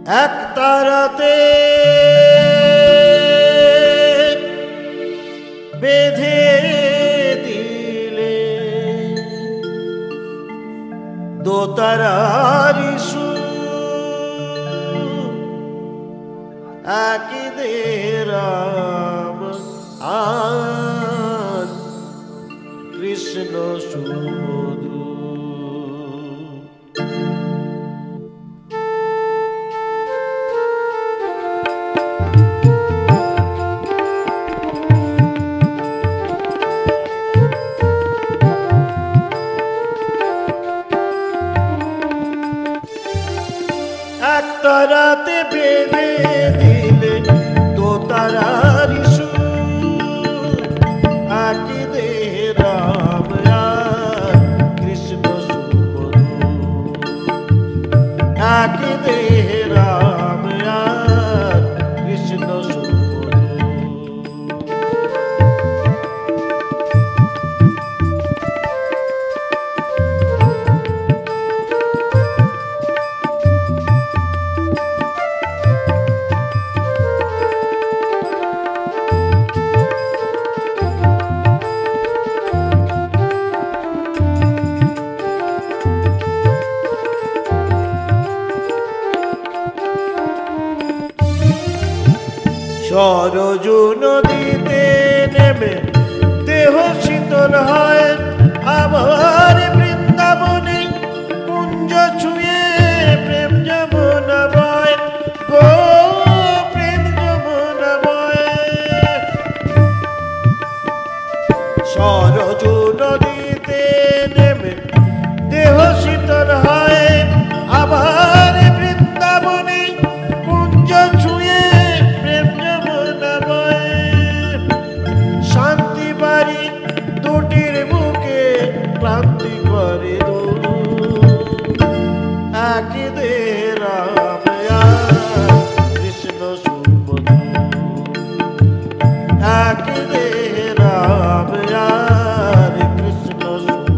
এক তারাতে বেঁধে দিলে দোতারার একই দেরাম আজ কৃষ্ণ সুমধু এক তারাতে বেঁধে দিলে দোতারার একই দেহে রাম কৃষ্ণ সুমধু একই দেহে রাম কৃষ্ণ সুমধু সরজু নদীতে নেমে দেহ শীতল হয় আবার বৃন্দাবনে কুঞ্জ ছুঁয়ে প্রেম যমুনা বয় গো প্রেম যমুনা বয় সরজু নদীতে নেমে দেহ শীতল হয় আবার বৃন্দাবনে কুঞ্জ ছুঁয়ে শান্তি বাড়ি দুটির বুকে ক্লান্তি করে একই দেহে রাম কৃষ্ণ সুমধু একই দেহে রাম কৃষ্ণ সুমধু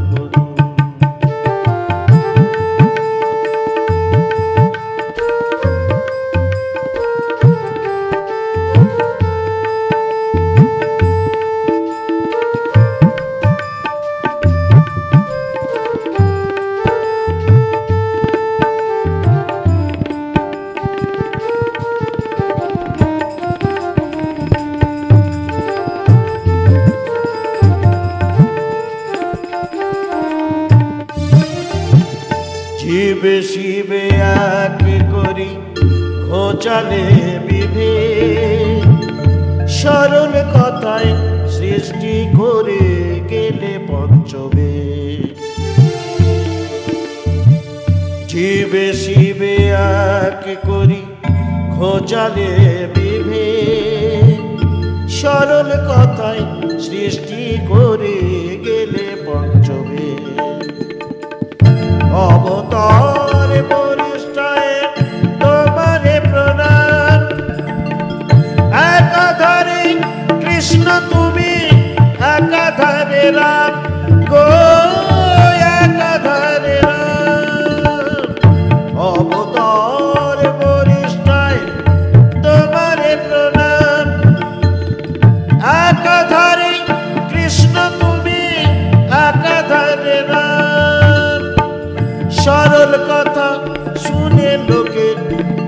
শিবে শিবে এক করি ঘোচালে বিভেদ সরল কথায় সৃষ্টি করে গেলে পঞ্চবেদ শিবে শিবে এক করি ঘোচালে বিভেদ সরল কথায় সৃষ্টি করে গেলে পঞ্চবেদ অবতার বরিষ্ঠায় তোমারে প্রণাম একাধারে কৃষ্ণ তুমি একাধারে রাম গো একাধারে রাম অবতার বরিষ্ঠায় তোমারে প্রণাম একাধারে কৃষ্ণ তুমি একাধারে রাম সরল কথা শুনে লোকের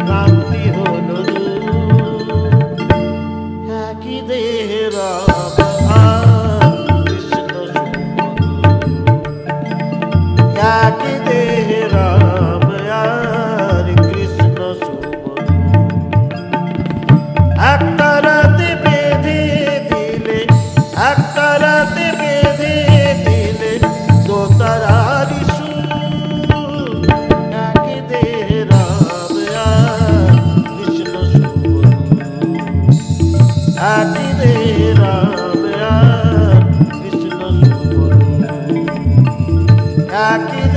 ক্রান্তি হল একই দেহে রাম কৃষ্ণ সুমধু একই দেহে রাম কৃষ্ণ সুমধু এক তারাতে বেঁধে দিলে এক তারাতে বেঁধে দিলে দোতারার একই দেহে রাম কৃষ্ণ সুমধু একই